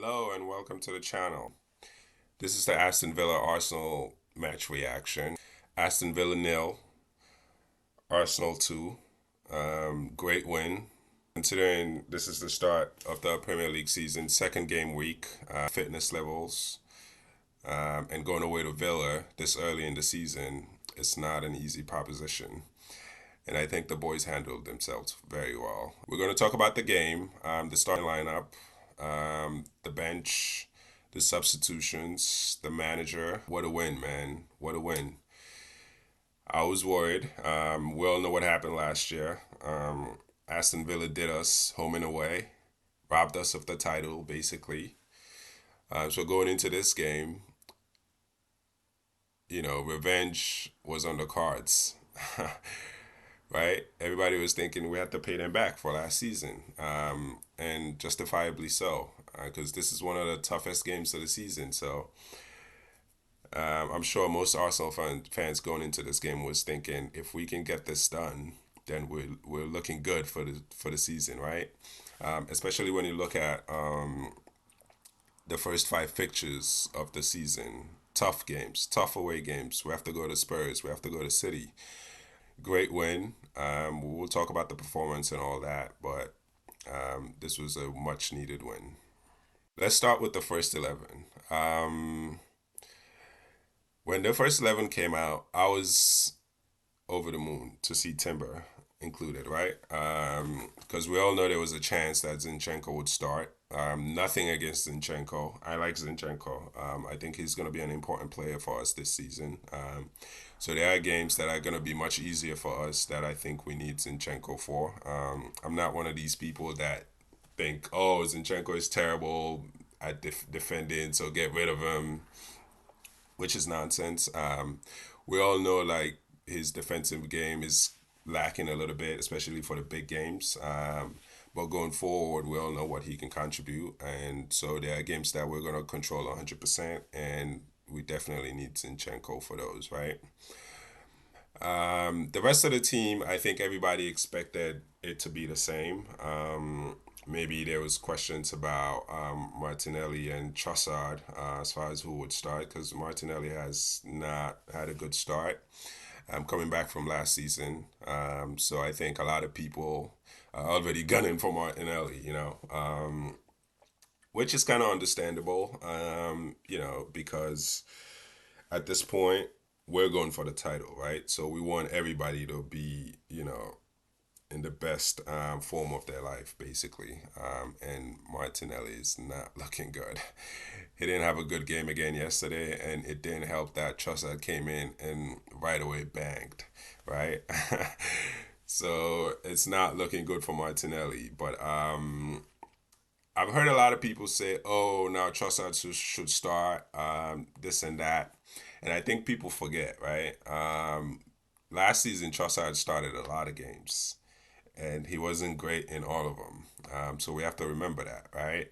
Hello and welcome to the channel. This is the Aston Villa Arsenal match reaction. Aston Villa nil, Arsenal 2. Great win. Considering this is the start of the Premier League season, second game week, fitness levels, and going away to Villa this early in the season, it's not an easy proposition. And I think the boys handled themselves very well. We're going to talk about the game, the starting lineup, the bench, the substitutions, the manager. What a win, man. What a win. I was worried. We all know what happened last year. Aston Villa did us home and away, robbed us of the title, basically. So going into this game, revenge was on the cards. Right? Everybody was thinking we had to pay them back for last season, and justifiably so, because this is one of the toughest games of the season. So I'm sure most fans going into this game was thinking, if we can get this done, then we're looking good for the season, right? Especially when you look at the first five fixtures of the season. Tough games, tough away games. We have to go to Spurs. We have to go to City. Great win. We'll talk about the performance and all that, but this was a much needed win. Let's start with the first 11. When the first 11 came out, I was over the moon to see Timber included, right? Because we all know there was a chance that Zinchenko would start. Nothing against Zinchenko. I like Zinchenko. I think he's going to be an important player for us this season. So there are games that are going to be much easier for us that I think we need Zinchenko for. I'm not one of these people that think, oh, Zinchenko is terrible at defending, so get rid of him, which is nonsense. We all know like his defensive game is lacking a little bit, especially for the big games. But going forward, we all know what he can contribute, and so there are games that we're gonna control 100%, and we definitely need Zinchenko for those, right? The rest of the team, I think everybody expected it to be the same. Maybe there was questions about Martinelli and Trossard as far as who would start because Martinelli has not had a good start. Coming back from last season, so I think a lot of people are already gunning for Martinelli. Which is kind of understandable. Because at this point we're going for the title, right? So we want everybody to be, in the best form of their life, basically. And Martinelli is not looking good. He didn't have a good game again yesterday, and it didn't help that Trossard came in and right away banged, right? So it's not looking good for Martinelli. But I've heard a lot of people say, "Oh, now Trossard should start this and that," and I think people forget, right? Last season, Trossard started a lot of games and he wasn't great in all of them. So we have to remember that, right?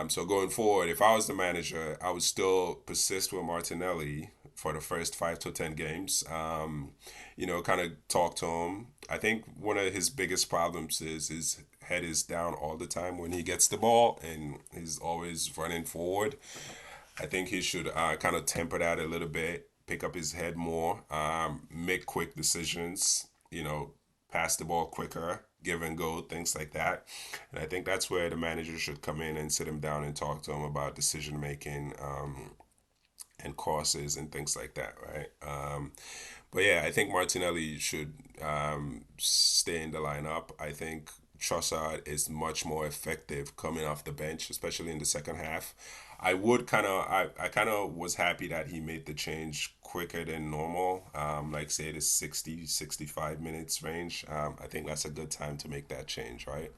So going forward, if I was the manager, I would still persist with Martinelli for the first 5 to 10 games. Kind of talk to him. I think one of his biggest problems is his head is down all the time when he gets the ball and he's always running forward. I think he should kind of temper that a little bit, pick up his head more, make quick decisions, pass the ball quicker, give and go, things like that. And I think that's where the manager should come in and sit him down and talk to him about decision making and crosses and things like that, right? But yeah, I think Martinelli should stay in the lineup. I think Trossard is much more effective coming off the bench, especially in the second half. I kind of was happy that he made the change quicker than normal, like say the 60 to 65 minutes range. I think that's a good time to make that change, right?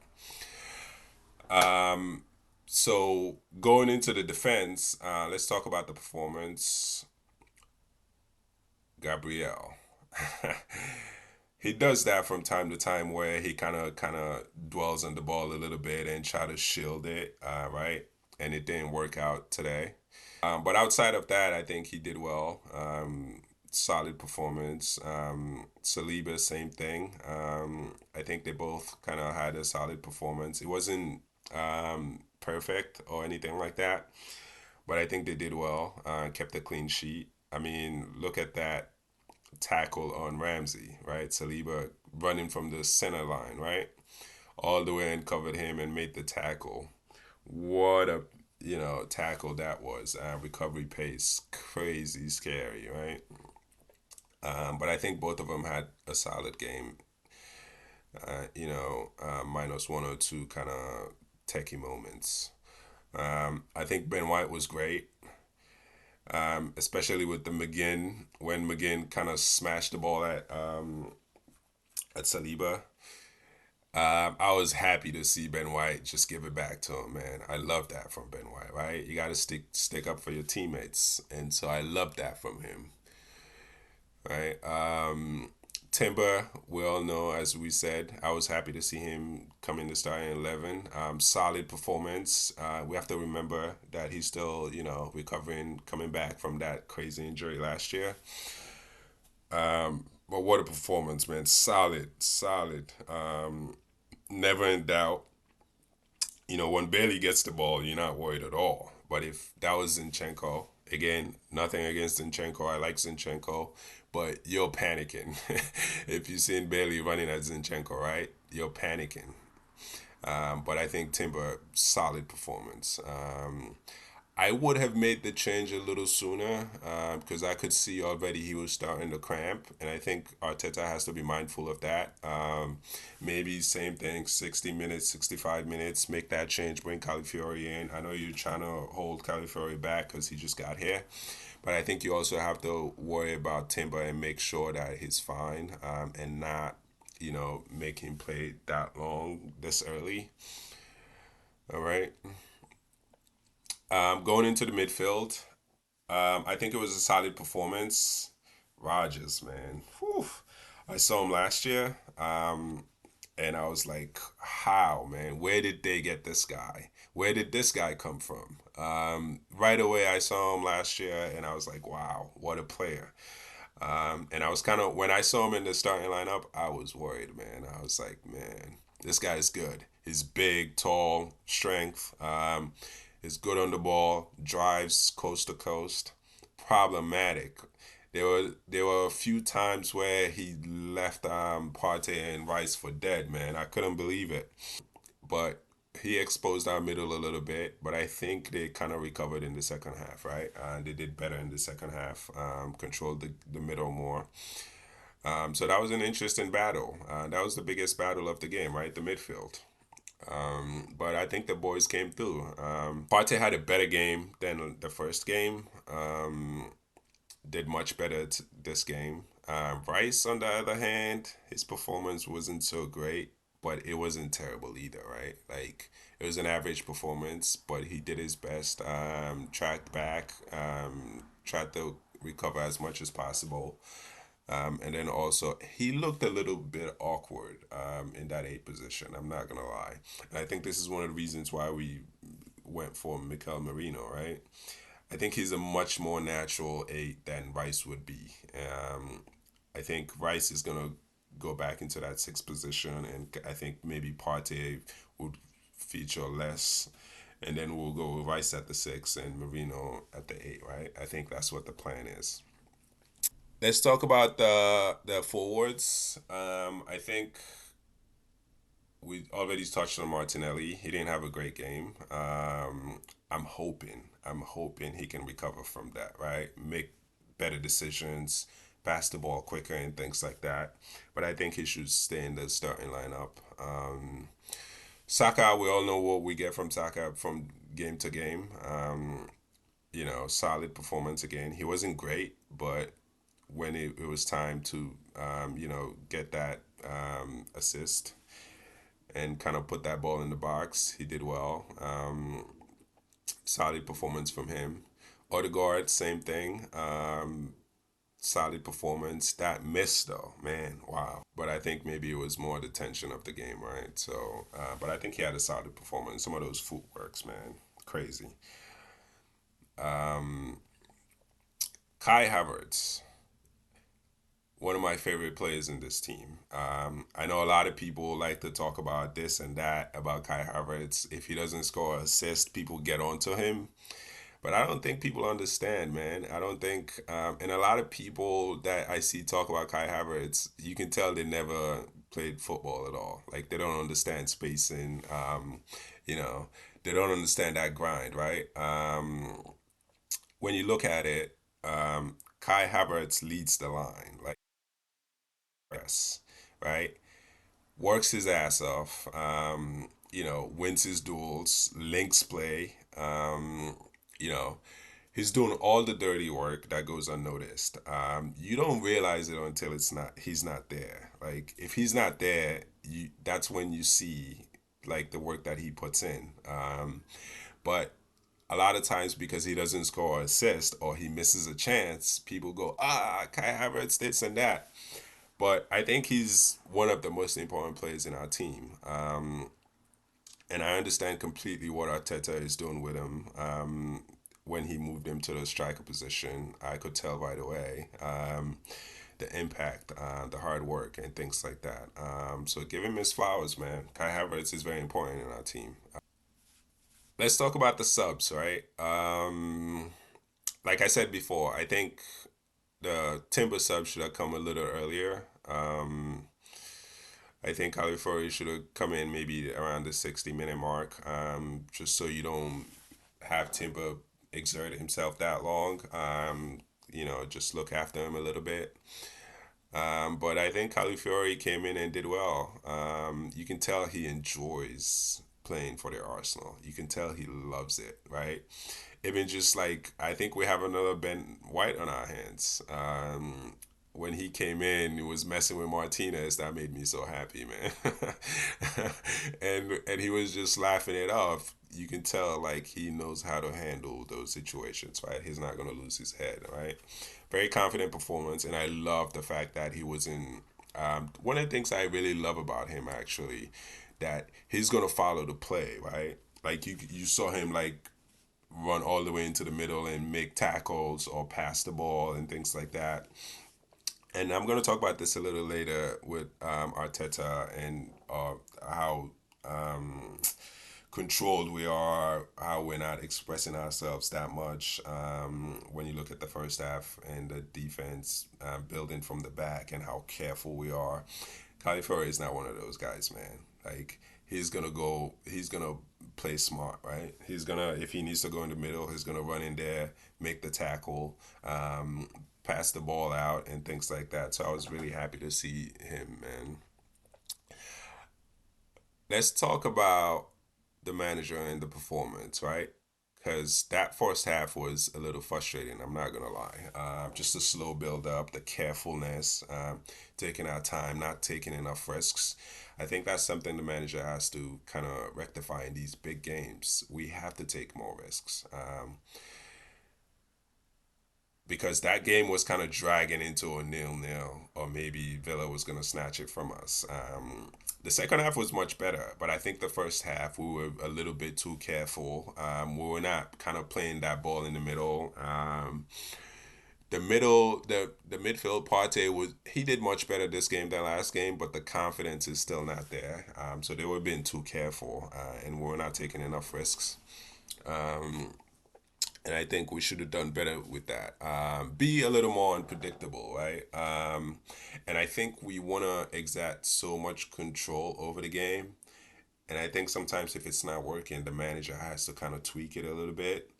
So going into the defense, let's talk about the performance. Gabriel. He does that from time to time where he kind of dwells on the ball a little bit and try to shield it, right? And it didn't work out today. But outside of that, I think he did well. Solid performance. Saliba, same thing. I think they both kind of had a solid performance. It wasn't perfect or anything like that, but I think they did well. Kept a clean sheet. I mean, look at that tackle on Ramsey, right? Saliba running from the center line, right? All the way and covered him and made the tackle. What a tackle that was. Recovery pace, crazy scary, right? But I think both of them had a solid game. Minus 102 kind of techie moments. I think Ben White was great, especially with the McGinn when McGinn kind of smashed the ball at Saliba. I was happy to see Ben White just give it back to him, man. I love that from Ben White, right? You got to stick up for your teammates, and so I love that from him, right? Timber, we all know, as we said, I was happy to see him come in the starting 11. Solid performance. We have to remember that he's still, recovering, coming back from that crazy injury last year. But what a performance, man. Solid, solid. Never in doubt. When Bailey gets the ball, you're not worried at all. But if that was Zinchenko, again, nothing against Zinchenko. I like Zinchenko, but you're panicking. If you've seen Bailey running at Zinchenko, right? You're panicking. But I think Timber, solid performance. I would have made the change a little sooner because I could see already he was starting to cramp, and I think Arteta has to be mindful of that. Maybe same thing, 60 minutes, 65 minutes, make that change, bring Calafiori in. I know you're trying to hold Calafiori back because he just got here, but I think you also have to worry about Timber and make sure that he's fine and not, make him play that long this early. All right. Going into the midfield, I think it was a solid performance. Rogers, man. Whew. I saw him last year, and I was like, how, man? Where did they get this guy? Where did this guy come from? Right away, I saw him last year, and I was like, wow, what a player. And I was kind of, when I saw him in the starting lineup, I was worried, man. I was like, man, this guy is good. He's big, tall, strength. Is good on the ball, drives coast to coast. Problematic. There were a few times where he left Partey and Rice for dead, man. I couldn't believe it. But he exposed our middle a little bit, but I think they kind of recovered in the second half, right? They did better in the second half, controlled the middle more. So that was an interesting battle. That was the biggest battle of the game, right? The midfield. But I think the boys came through. Partey had a better game than the first game. Did much better this game. Rice, on the other hand, his performance wasn't so great, but it wasn't terrible either, right? Like it was an average performance, but he did his best. Tracked back, tried to recover as much as possible. And then also, he looked a little bit awkward in that eight position. I'm not gonna lie, and I think this is one of the reasons why we went for Mikel Merino, right? I think he's a much more natural eight than Rice would be. I think Rice is gonna go back into that sixth position, and I think maybe Partey would feature less, and then we'll go with Rice at the six and Marino at the eight, right? I think that's what the plan is. Let's talk about the forwards. I think we already touched on Martinelli. He didn't have a great game. I'm hoping he can recover from that, right? Make better decisions, pass the ball quicker, and things like that. But I think he should stay in the starting lineup. Saka, we all know what we get from Saka from game to game. Solid performance again. He wasn't great, but when it was time to, get that assist and kind of put that ball in the box, he did well. Solid performance from him. Odegaard, same thing. Solid performance. That miss though, man, wow. But I think maybe it was more the tension of the game, right? So, but I think he had a solid performance. Some of those footworks, man, crazy. Kai Havertz. one of my favorite players in this team. I know a lot of people like to talk about this and that about Kai Havertz. If he doesn't score an assist, people get onto him. But I don't think people understand, man. I don't think, and a lot of people that I see talk about Kai Havertz, you can tell they never played football at all. Like they don't understand spacing. You know, they don't understand that grind, right? When you look at it, Kai Havertz leads the line, like yes, right? Works his ass off. Wins his duels, links play. You know, he's doing all the dirty work that goes unnoticed. You don't realize it until he's not there. Like if he's not there, that's when you see like the work that he puts in. But a lot of times because he doesn't score an assist or he misses a chance, people go, Kai Havertz this and that. But I think he's one of the most important players in our team. And I understand completely what Arteta is doing with him. When he moved him to the striker position, I could tell right away the impact, the hard work, and things like that. So give him his flowers, man. Kai Havertz is very important in our team. Let's talk about the subs, right? Like I said before, I think the Timber sub should have come a little earlier. I think Calafiori should have come in maybe around the 60-minute mark, just so you don't have Timber exert himself that long. Just look after him a little bit. But I think Calafiori came in and did well. You can tell he enjoys playing for the Arsenal. You can tell he loves it, right? Even just like I think we have another Ben White on our hands. When he came in, he was messing with Martinez. That made me so happy, man. and he was just laughing it off. You can tell like he knows how to handle those situations, right? He's not gonna lose his head, right? Very confident performance, and I love the fact that he was in. One of the things I really love about him actually, that he's gonna follow the play, right? Like you saw him like run all the way into the middle and make tackles or pass the ball and things like that. And I'm going to talk about this a little later with Arteta and how controlled we are, how we're not expressing ourselves that much. When you look at the first half and the defense building from the back and how careful we are, Califiori is not one of those guys, man. Like he's gonna play smart, right? He's gonna, if he needs to go in the middle, he's gonna run in there, make the tackle, pass the ball out, and things like that. So I was really happy to see him, man. Let's talk about the manager and the performance, right? Because that first half was a little frustrating. I'm not gonna lie. Just the slow build up, the carefulness, taking our time, not taking enough risks. I think that's something the manager has to kind of rectify in these big games. We have to take more risks. Because that game was kind of dragging into a nil-nil, or maybe Villa was going to snatch it from us. The second half was much better, but I think the first half we were a little bit too careful. We were not kind of playing that ball in the middle. The midfield Partey was he did much better this game than last game, but the confidence is still not there. So they were being too careful, and we were not taking enough risks. Um, and I think we should have done better with that. Be a little more unpredictable, right? And I think we want to exact so much control over the game. And I think sometimes if it's not working, the manager has to kind of tweak it a little bit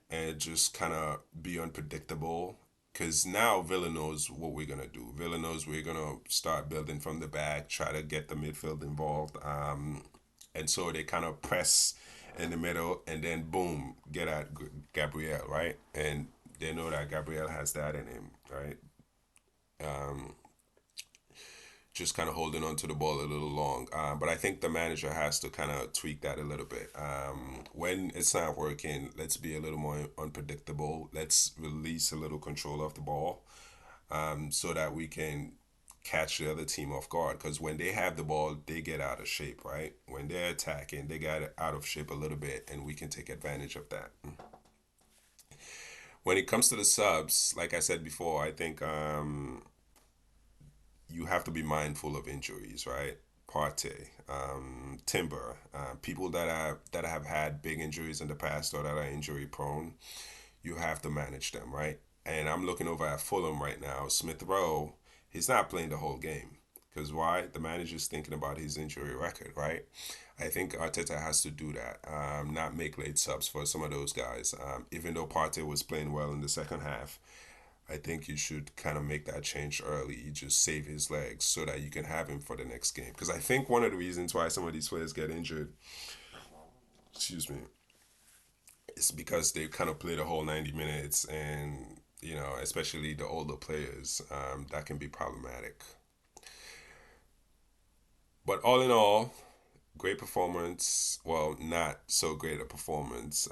and just kind of be unpredictable. Because now Villa knows what we're going to do. Villa knows we're going to start building from the back, try to get the midfield involved. And so they kind of press in the middle and then boom, get at Gabriel, right? And they know that Gabriel has that in him, right? Um, just kind of holding on to the ball a little long. But I think the manager has to kind of tweak that a little bit. When it's not working, let's be a little more unpredictable. Let's release a little control of the ball, so that we can catch the other team off guard. Because when they have the ball, they get out of shape, right? When they're attacking, they get out of shape a little bit, and we can take advantage of that. When it comes to the subs, like I said before, I think you have to be mindful of injuries, right? Partey, Timber, people that have had big injuries in the past or that are injury prone, you have to manage them, right? And I'm looking over at Fulham right now. Smith Rowe, he's not playing the whole game. Because why? The manager's thinking about his injury record, right? I think Arteta has to do that, not make late subs for some of those guys. Even though Partey was playing well in the second half, I think you should kind of make that change early. You just save his legs so that you can have him for the next game. Because I think one of the reasons why some of these players get injured, excuse me, is because they kind of play the whole 90 minutes, and especially the older players, that can be problematic. But all in all, great performance. Well, not so great a performance.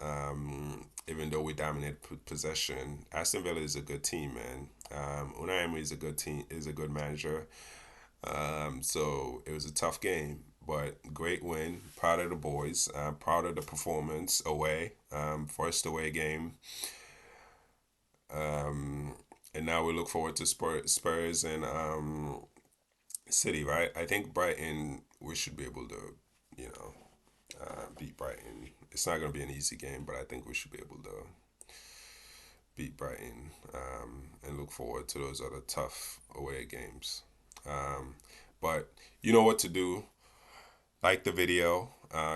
Even though we dominate possession, Aston Villa is a good team, man. Unai Emery is a good team, is a good manager. So it was a tough game, but great win. Proud of the boys. Proud of the performance away. First away game. And now we look forward to Spurs and City, right? I think Brighton, we should be able to, you know, beat Brighton. It's not going to be an easy game, but I think we should be able to beat Brighton, and look forward to those other tough away games. Um, but you know what to do. Like the video,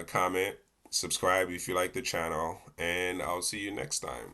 comment, subscribe if you like the channel, and I'll see you next time.